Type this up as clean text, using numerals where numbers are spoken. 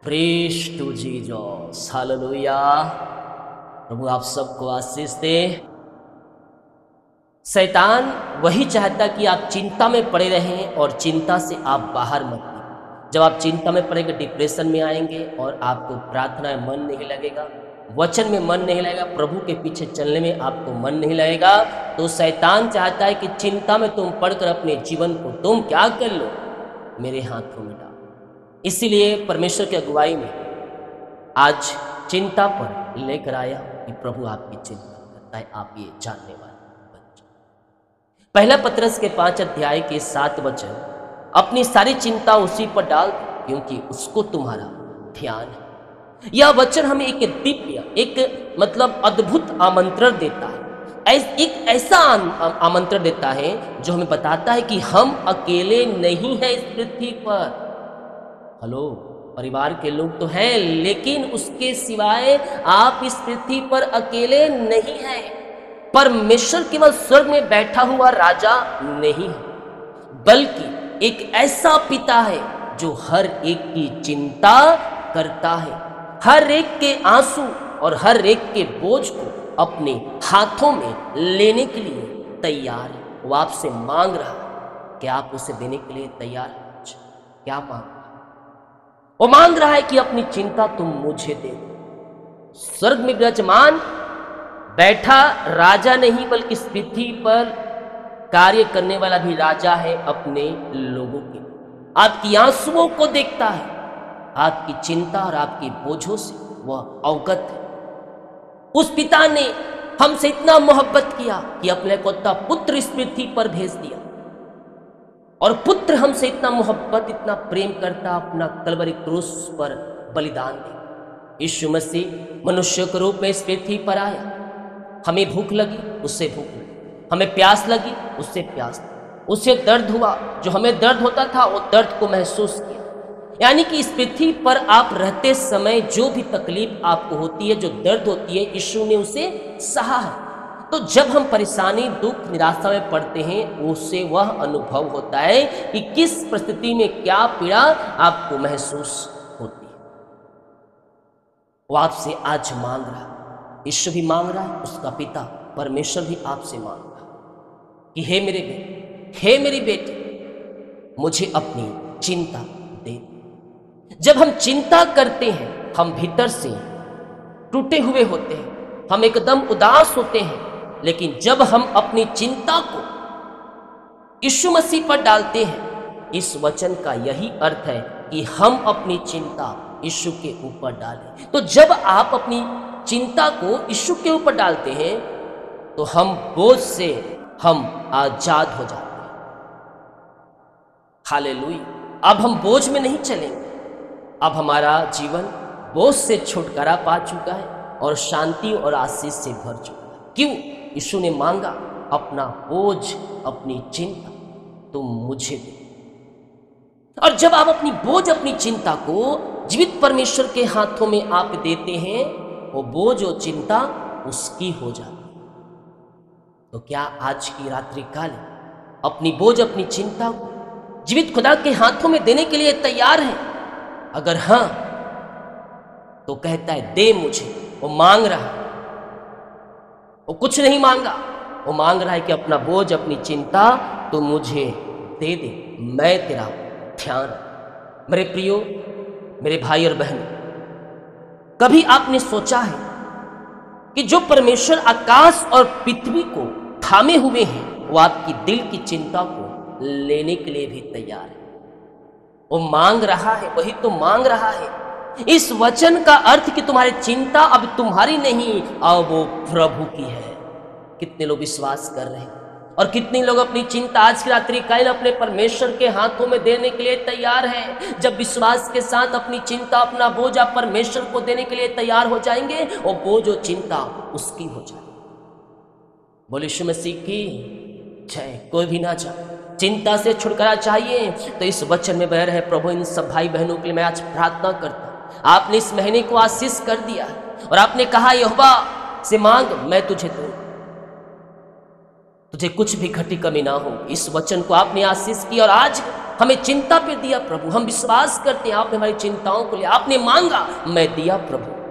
Praise to Jesus, hallelujah. प्रभु आप सबको आशीष दे। शैतान वही चाहता कि आप चिंता में पड़े रहें और चिंता से आप बाहर मत निकलें। जब आप चिंता में पड़ेंगे, डिप्रेशन में आएंगे और आपको प्रार्थना में मन नहीं लगेगा, वचन में मन नहीं लगेगा, प्रभु के पीछे चलने में आपको मन नहीं लगेगा, तो शैतान चाहता है कि चिंता में तुम पड़कर अपने जीवन को तुम क्या कर लो, मेरे हाथों में डालो। इसीलिए परमेश्वर की अगुवाई में आज चिंता पर लेकर आया कि प्रभु आपकी चिंता करता है, आप ये जानने वाले बच्चे। पहला पतरस के 5 अध्याय के 7 वचन, अपनी सारी चिंता उसी पर डाल दो क्योंकि उसको तुम्हारा ध्यान है। यह वचन हमें एक दिव्य, एक मतलब अद्भुत आमंत्रण देता है। एक ऐसा आमंत्रण देता है जो हमें बताता है कि हम अकेले नहीं हैं इस पृथ्वी पर। हेलो, परिवार के लोग तो हैं, लेकिन उसके सिवाय आप इस पृथ्वी पर अकेले नहीं हैं। परमेश्वर केवल स्वर्ग में बैठा हुआ राजा नहीं है, बल्कि एक ऐसा पिता है जो हर एक की चिंता करता है, हर एक के आंसू और हर एक के बोझ को अपने हाथों में लेने के लिए तैयार है। वो आपसे मांग रहा है कि आप उसे देने के लिए तैयार हैं। क्या मांग रहा है? वो मांग रहा है कि अपनी चिंता तुम मुझे दे दो। स्वर्ग में विराजमान बैठा राजा नहीं, बल्कि इस पृथ्वी पर कार्य करने वाला भी राजा है अपने लोगों के। आपकी आंसुओं को देखता है, आपकी चिंता और आपके बोझों से वह अवगत है। उस पिता ने हमसे इतना मोहब्बत किया कि अपने इकलौता पुत्र इस पृथ्वी पर भेज दिया, और पुत्र हमसे इतना मोहब्बत, इतना प्रेम करता, अपना कलवरी क्रूस पर बलिदान दिया। यीशु मसीह मनुष्य के रूप में इस पृथ्वी पर आया। हमें भूख लगी, उससे भूख लगी, हमें प्यास लगी, उससे प्यास लगी, उससे दर्द हुआ, जो हमें दर्द होता था वो दर्द को महसूस किया। यानी कि इस पृथ्वी पर आप रहते समय जो भी तकलीफ आपको होती है, जो दर्द होती है, यीशु ने उसे सहा है। तो जब हम परेशानी, दुख, निराशा में पड़ते हैं, उससे वह अनुभव होता है कि किस परिस्थिति में क्या पीड़ा आपको महसूस होती है। वो आपसे आज मांग रहा है, यीशु भी मांग रहा है, उसका पिता परमेश्वर भी आपसे मांग रहा है कि हे मेरे बेटे, हे मेरी बेटी, मुझे अपनी चिंता दे। जब हम चिंता करते हैं, हम भीतर से टूटे हुए होते हैं, हम एकदम उदास होते हैं, लेकिन जब हम अपनी चिंता को यीशु मसीह पर डालते हैं, इस वचन का यही अर्थ है कि हम अपनी चिंता यीशु के ऊपर डालें। तो जब आप अपनी चिंता को यीशु के ऊपर डालते हैं, तो हम बोझ से हम आजाद हो जाते हैं। हालेलुया। अब हम बोझ में नहीं चलेंगे, अब हमारा जीवन बोझ से छुटकारा पा चुका है और शांति और आशीष से भर चुका है। क्यों? यीशु ने मांगा, अपना बोझ, अपनी चिंता तुम मुझे दे। और जब आप अपनी बोझ, अपनी चिंता को जीवित परमेश्वर के हाथों में आप देते हैं, वो बोझ और चिंता उसकी हो जाती है। तो क्या आज की रात्रि काल अपनी बोझ, अपनी चिंता को जीवित खुदा के हाथों में देने के लिए तैयार है? अगर हां, तो कहता है दे मुझे। वो मांग रहा है, वो कुछ नहीं मांगा, वो मांग रहा है कि अपना बोझ, अपनी चिंता तो मुझे दे दे, मैं तेरा ध्यान। मेरे प्रियो, मेरे भाई और बहन, कभी आपने सोचा है कि जो परमेश्वर आकाश और पृथ्वी को थामे हुए हैं, वो आपकी दिल की चिंता को लेने के लिए भी तैयार है? वो मांग रहा है, वही तो मांग रहा है। इस वचन का अर्थ कि तुम्हारी चिंता अब तुम्हारी नहीं, अब वो प्रभु की है। कितने लोग विश्वास कर रहे हैं और कितने लोग अपनी चिंता आज की रात्रि काल अपने परमेश्वर के हाथों में देने के लिए तैयार हैं? जब विश्वास के साथ अपनी चिंता, अपना बोझ आप परमेश्वर को देने के लिए तैयार हो जाएंगे, और बोझ और चिंता उसकी हो जाएगी। बोले यीशु मसीह की जय। कोई भी ना चाहे चिंता से छुटकारा चाहिए, तो इस वचन में बह रहे प्रभु, इन सब भाई बहनों के लिए मैं आज प्रार्थना करता हूं। आपने इस महीने को आशीष कर दिया और आपने कहा यहोवा से मांग, मैं तुझे दूंगा, तुझे कुछ भी घटी कमी ना हो। इस वचन को आपने आशीष की और आज हमें चिंता पे दिया प्रभु, हम विश्वास करते हैं आपने हमारी चिंताओं को लिया, आपने मांगा मैं दिया प्रभु।